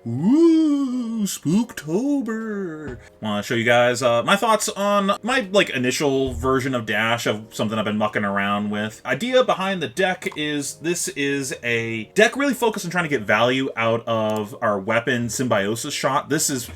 Ooh, Spooktober. Want to show you guys my thoughts on my initial version of Dash, of something I've been mucking around with. Idea behind the deck is this is a deck really focused on trying to get value out of our weapon Symbiosis Shot. This is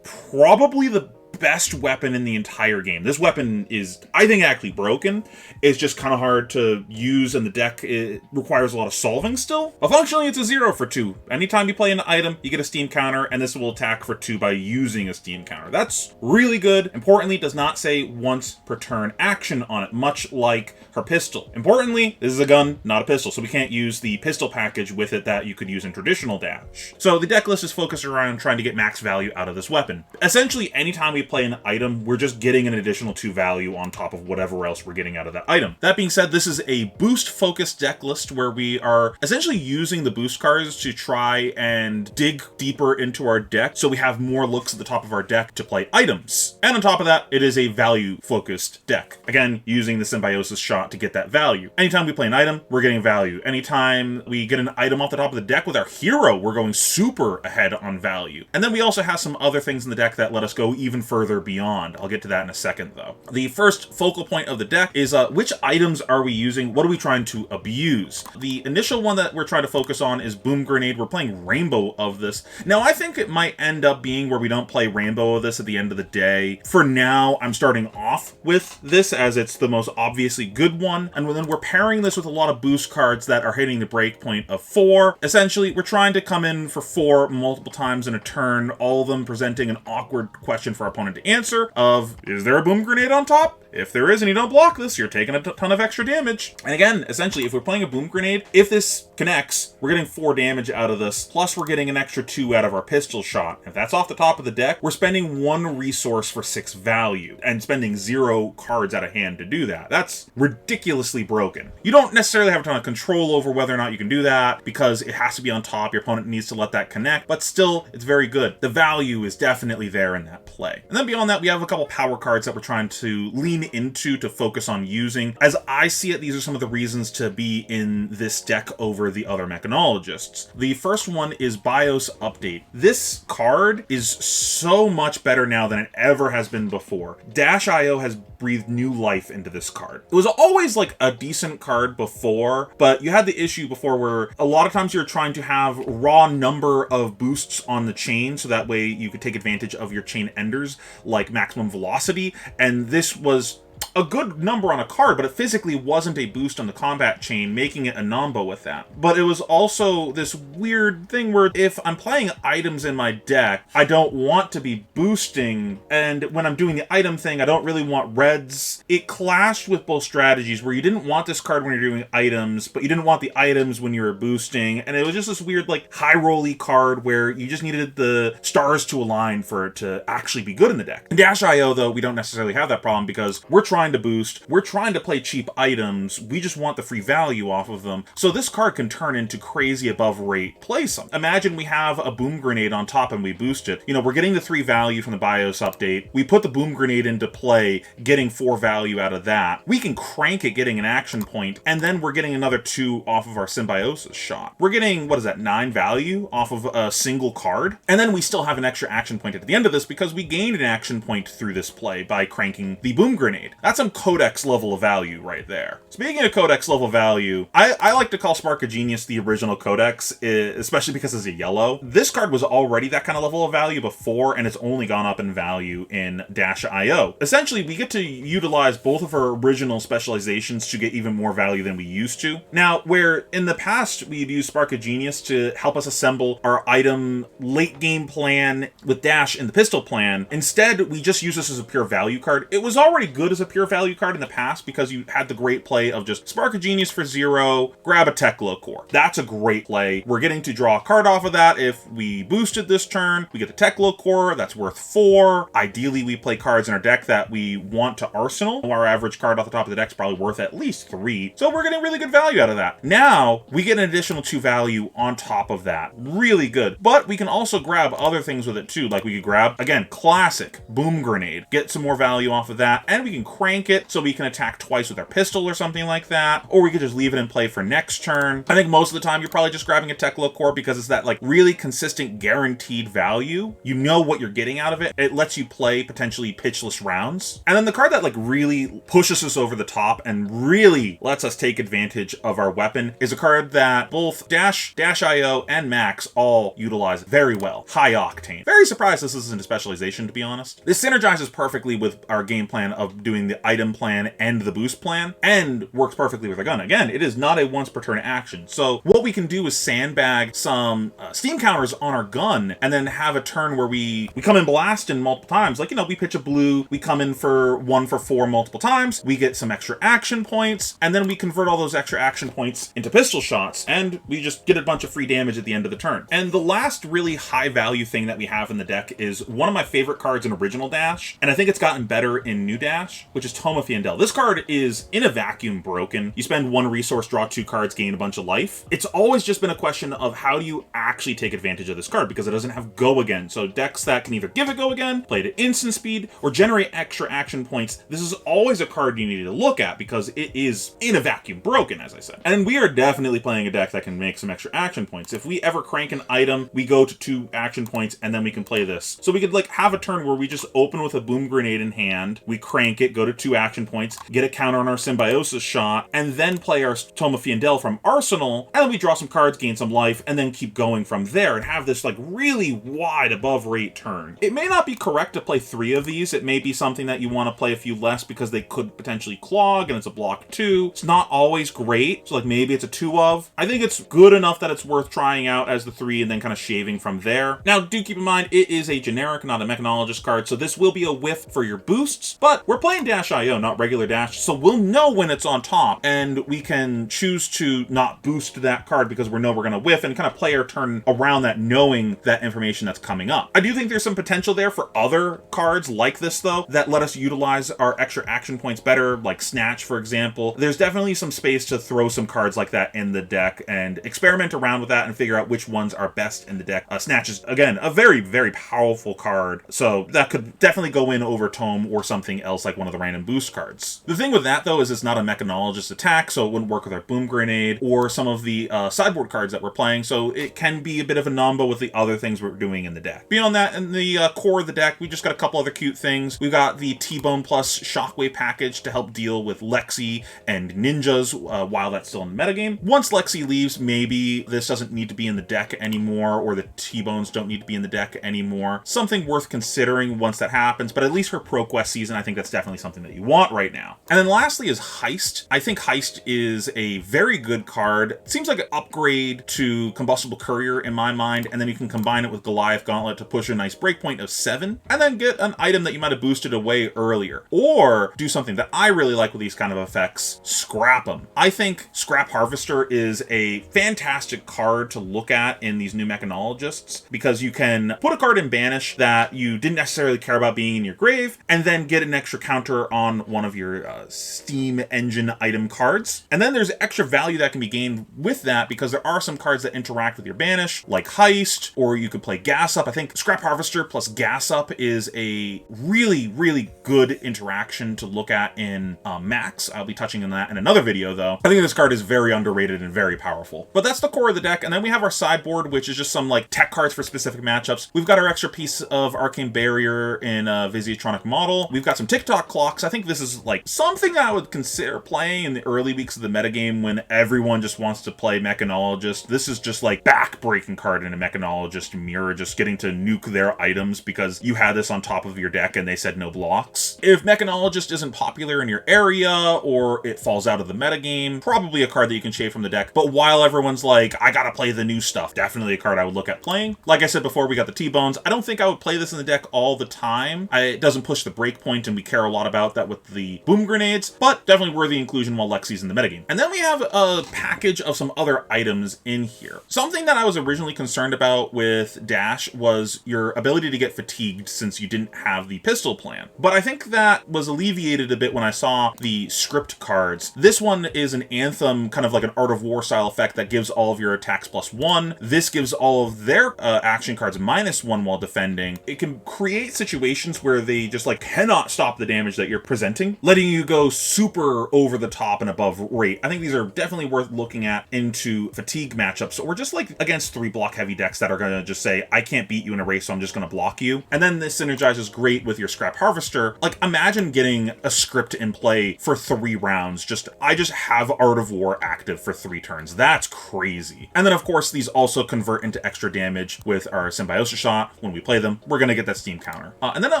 probably the best weapon in the entire game. This weapon is, I think, actually broken. It's just kind of hard to use, and the deck it requires a lot of solving still. But functionally, it's a 0 for 2. Anytime you play an item, you get a steam counter, and this will attack for 2 by using a steam counter. That's really good. Importantly, it does not say once per turn action on it, much like her pistol. Importantly, this is a gun, not a pistol, so we can't use the pistol package with it that you could use in traditional Dash. So the deck list is focused around trying to get max value out of this weapon. Essentially, anytime we play an item, we're just getting an additional 2 value on top of whatever else we're getting out of that item. That being said, this is a boost-focused deck list where we are essentially using the boost cards to try and dig deeper into our deck so we have more looks at the top of our deck to play items. And on top of that, it is a value-focused deck. Again, using the Symbiosis Shot to get that value. Anytime we play an item, we're getting value. Anytime we get an item off the top of the deck with our hero, we're going super ahead on value. And then we also have some other things in the deck that let us go even further beyond. I'll get to that in a second, though. The first focal point of the deck is which items are we using? What are we trying to abuse? The initial one that we're trying to focus on is Boom Grenade. We're playing Rainbow of this. Now, I think it might end up being where we don't play Rainbow of this at the end of the day. For now, I'm starting off with this as it's the most obviously good one, and then we're pairing this with a lot of boost cards that are hitting the break point of 4. Essentially, we're trying to come in for 4 multiple times in a turn, all of them presenting an awkward question for our opponent to answer of, is there a Boom Grenade on top? If there is and you don't block this, you're taking a ton of extra damage. And again, essentially, if we're playing a Boom Grenade, if this connects, we're getting 4 damage out of this, plus we're getting an extra 2 out of our pistol shot. If that's off the top of the deck, we're spending 1 resource for 6 value, and spending 0 cards out of hand to do that. That's ridiculously broken. You don't necessarily have a ton of control over whether or not you can do that, because it has to be on top, your opponent needs to let that connect, but still, it's very good. The value is definitely there in that play. And then beyond that, we have a couple power cards that we're trying to lean into to focus on using. As I see it, these are some of the reasons to be in this deck over the other mechanologists. The first one is BIOS Update. This card is so much better now than it ever has been before. Dash.io has breathed new life into this card. It was always like a decent card before, but you had the issue before where a lot of times you're trying to have raw number of boosts on the chain, so that way you could take advantage of your chain enders like maximum velocity, and this was a good number on a card, but it physically wasn't a boost on the combat chain, making it a nombo with that. But it was also this weird thing where if I'm playing items in my deck, I don't want to be boosting, and when I'm doing the item thing, I don't really want reds. It clashed with both strategies where you didn't want this card when you're doing items, but you didn't want the items when you were boosting, and it was just this weird high rolly card where you just needed the stars to align for it to actually be good in the deck. In Dash.io, though, we don't necessarily have that problem because we're trying to boost, we're trying to play cheap items, we just want the free value off of them, so this card can turn into crazy above rate play some. Imagine we have a Boom Grenade on top and we boost it. You know, we're getting the 3 value from the BIOS update, we put the Boom Grenade into play, getting 4 value out of that, we can crank it getting an action point, and then we're getting another 2 off of our Symbiosis Shot. We're getting, 9 value off of a single card, and then we still have an extra action point at the end of this because we gained an action point through this play by cranking the Boom Grenade. That's some codex level of value right there. Speaking of codex level value, I like to call Spark of Genius the original codex, especially because it's a yellow. This card was already that kind of level of value before, and it's only gone up in value in Dash.io. Essentially, we get to utilize both of our original specializations to get even more value than we used to. Now, where in the past we'd use Spark of Genius to help us assemble our item late game plan with Dash in the pistol plan, instead we just use this as a pure value card. It was already good as a pure value card in the past because you had the great play of just Spark of Genius for 0, grab a Teklo core. That's a great play. We're getting to draw a card off of that. If we boosted this turn, we get the Teklo core, that's worth 4. Ideally, we play cards in our deck that we want to arsenal. Our average card off the top of the deck is probably worth at least 3. So we're getting really good value out of that. Now, we get an additional 2 value on top of that. Really good. But we can also grab other things with it too. Like we could grab, again, classic Boom Grenade, get some more value off of that, and we can crank crank it so we can attack twice with our pistol or something like that, or we could just leave it in play for next turn. I think most of the time you're probably just grabbing a Teklo core because it's that like really consistent guaranteed value. You know what you're getting out of it. It lets you play potentially pitchless rounds. And then the card that like really pushes us over the top and really lets us take advantage of our weapon is a card that both Dash, Dash.io, and Max all utilize very well. High Octane. Very surprised this isn't a specialization, to be honest. This synergizes perfectly with our game plan of doing the item plan and the boost plan, and works perfectly with a gun. Again, it is not a once per turn action. So what we can do is sandbag some steam counters on our gun and then have a turn where we come in blasting multiple times. Like, you know, we pitch a blue, we come in for 1 for 4 multiple times, we get some extra action points, and then we convert all those extra action points into pistol shots, and we just get a bunch of free damage at the end of the turn. And the last really high value thing that we have in the deck is one of my favorite cards in original Dash, and I think it's gotten better in new Dash, which is Tome of Pheano. This card is in a vacuum broken. You spend 1 resource, draw 2 cards, gain a bunch of life. It's always just been a question of how do you actually take advantage of this card, because it doesn't have go again. So decks that can either give it go again, play it at instant speed, or generate extra action points, this is always a card you need to look at because it is in a vacuum broken, as I said. And we are definitely playing a deck that can make some extra action points. If we ever crank an item, we go to 2 action points and then we can play this. So we could like have a turn where we just open with a boom grenade in hand, we crank it, go to 2 action points, get a counter on our symbiosis shot, and then play our Tome of Pheano from Arsenal, and then we draw some cards, gain some life, and then keep going from there and have this like really wide above rate turn. It may not be correct to play 3 of these. It may be something that you want to play a few less because they could potentially clog and it's a block 2. It's not always great. So like maybe it's a 2 of. I think it's good enough that it's worth trying out as the 3 and then kind of shaving from there. Now do keep in mind it is a generic, not a mechanologist card, so this will be a whiff for your boosts, but we're playing Dash.io, not regular Dash, so we'll know when it's on top and we can choose to not boost that card because we know we're going to whiff and kind of play our turn around that, knowing that information that's coming up. I do think there's some potential there for other cards like this though that let us utilize our extra action points better, like Snatch for example. There's definitely some space to throw some cards like that in the deck and experiment around with that and figure out which ones are best in the deck. Snatch is again a very, very powerful card, so that could definitely go in over Tome or something else like one of the random boost cards. The thing with that though is it's not a mechanologist attack, so it wouldn't work with our boom grenade or some of the sideboard cards that we're playing, so it can be a bit of a nombo with the other things we're doing in the deck. Beyond that, in the core of the deck, we just got a couple other cute things. We've got the T-Bone plus Shockwave package to help deal with Lexi and ninjas while that's still in the metagame. Once Lexi leaves, maybe this doesn't need to be in the deck anymore, or the T-Bones don't need to be in the deck anymore. Something worth considering once that happens, but at least for ProQuest season, I think that's definitely something that you want right now. And then lastly is Heist. I think Heist is a very good card. It seems like an upgrade to Combustible Courier in my mind, and then you can combine it with Goliath Gauntlet to push a nice breakpoint of 7, and then get an item that you might have boosted away earlier. Or do something that I really like with these kind of effects, scrap them. I think Scrap Harvester is a fantastic card to look at in these new mechanologists, because you can put a card in Banish that you didn't necessarily care about being in your grave, and then get an extra counter on one of your Steam Engine item cards. And then there's extra value that can be gained with that, because there are some cards that interact with your Banish, like Heist, or you could play Gas Up. I think Scrap Harvester plus Gas Up is a really, really good interaction to look at in Max. I'll be touching on that in another video though. I think this card is very underrated and very powerful. But that's the core of the deck, and then we have our sideboard, which is just some like tech cards for specific matchups. We've got our extra piece of Arcane Barrier in Visiatronic Model. We've got some TikTok clocks. I think this is like something that I would consider playing in the early weeks of the metagame when everyone just wants to play Mechanologist. This is just like back-breaking card in a Mechanologist mirror, just getting to nuke their items because you had this on top of your deck and they said no blocks. If Mechanologist isn't popular in your area or it falls out of the metagame, probably a card that you can shave from the deck. But while everyone's like, I gotta play the new stuff, definitely a card I would look at playing. Like I said before, we got the T-Bones. I don't think I would play this in the deck all the time. It doesn't push the breakpoint, and we care a lot about that with the boom grenades, but definitely worthy inclusion while Lexi's in the metagame. And then we have a package of some other items in here. Something that I was originally concerned about with Dash was your ability to get fatigued since you didn't have the pistol plan. But I think that was alleviated a bit when I saw the script cards. This one is an Anthem, kind of like an Art of War style effect that gives all of your attacks +1. This gives all of their action cards -1 while defending. It can create situations where they just like cannot stop the damage that you're presenting, letting you go super over the top and above rate. I think these are definitely worth looking at into fatigue matchups, or just like against 3-block heavy decks that are going to just say, I can't beat you in a race, so I'm just going to block you. And then this synergizes great with your Scrap Harvester. Like, imagine getting a script in play for 3 rounds. I just have Art of War active for 3 turns. That's crazy. And then, of course, these also convert into extra damage with our Symbiosis Shot. When we play them, we're going to get that Steam counter. And then the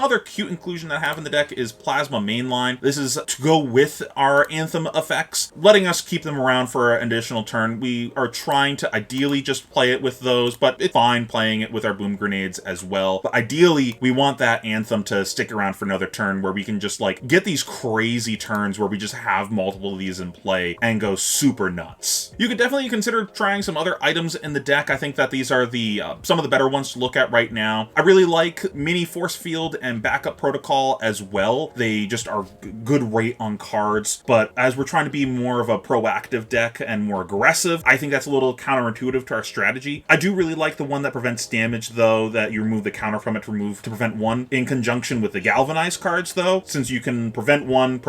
other cute inclusion that I have in the deck is Plasma Mainline. This is to go with our Anthem effects, letting us keep them around for an additional turn. We are trying to ideally just play it with those, but it's fine playing it with our Boom Grenades as well. But ideally, we want that Anthem to stick around for another turn where we can just like get these crazy turns where we just have multiple of these in play and go super nuts. You could definitely consider trying some other items in the deck. I think that these are the some of the better ones to look at right now. I really like Mini Force Field and Backup Protocol as well. They just are good rate on cards, but as we're trying to be more of a proactive deck and more aggressive, I think that's a little counterintuitive to our strategy. I do really like the one that prevents damage, though, that you remove the counter from it to prevent 1, in conjunction with the Galvanize cards, though, since you can prevent 1,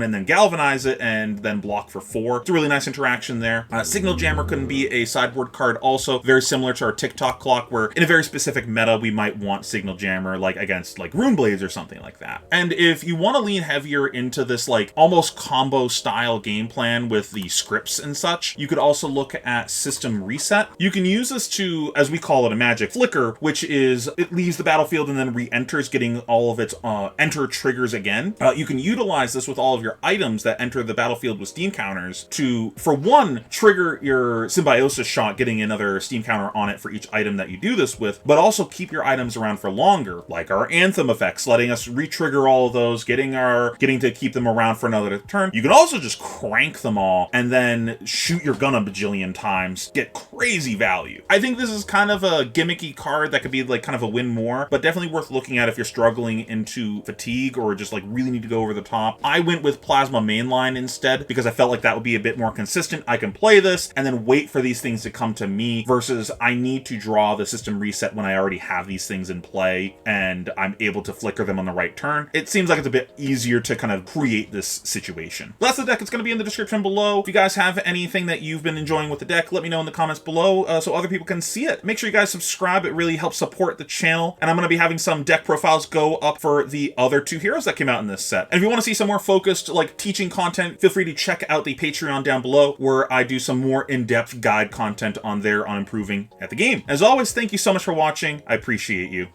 and then galvanize it, and then block for 4. It's a really nice interaction there. Signal Jammer can be a sideboard card also, very similar to our TikTok Clock, where in a very specific meta, we might want Signal Jammer, like against like Rune Blades or something like that. And if you want to lean heavier into this like almost combo style game plan with the scripts and such, you could also look at System Reset. You can use this to, as we call it, a magic flicker, which is it leaves the battlefield and then re-enters, getting all of its enter triggers again. You can utilize this with all of your items that enter the battlefield with Steam counters to, for one, trigger your Symbiosis Shot, getting another Steam counter on it for each item that you do this with, but also keep your items around for longer, like our Anthem effects, letting us re-trigger all of those, getting to keep them around for another turn. You can also just crank them all and then shoot your gun a bajillion times, get crazy value. I think this is kind of a gimmicky card that could be like kind of a win more, but definitely worth looking at if you're struggling into fatigue or just like really need to go over the top. I went with Plasma Mainline instead because I felt like that would be a bit more consistent. I can play this and then wait for these things to come to me versus I need to draw the System Reset when I already have these things in play and I'm able to flicker them on the right turn. It seems like it's a bit easier to kind of create this situation. That's the deck. It's going to be in the description below. If you guys have anything that you've been enjoying with the deck, let me know in the comments below so other people can see it. Make sure you guys subscribe. It really helps support the channel. And I'm going to be having some deck profiles go up for the other 2 heroes that came out in this set. And if you want to see some more focused like teaching content, feel free to check out the Patreon down below where I do some more in-depth guide content on there on improving at the game. As always, thank you so much for watching. I appreciate you.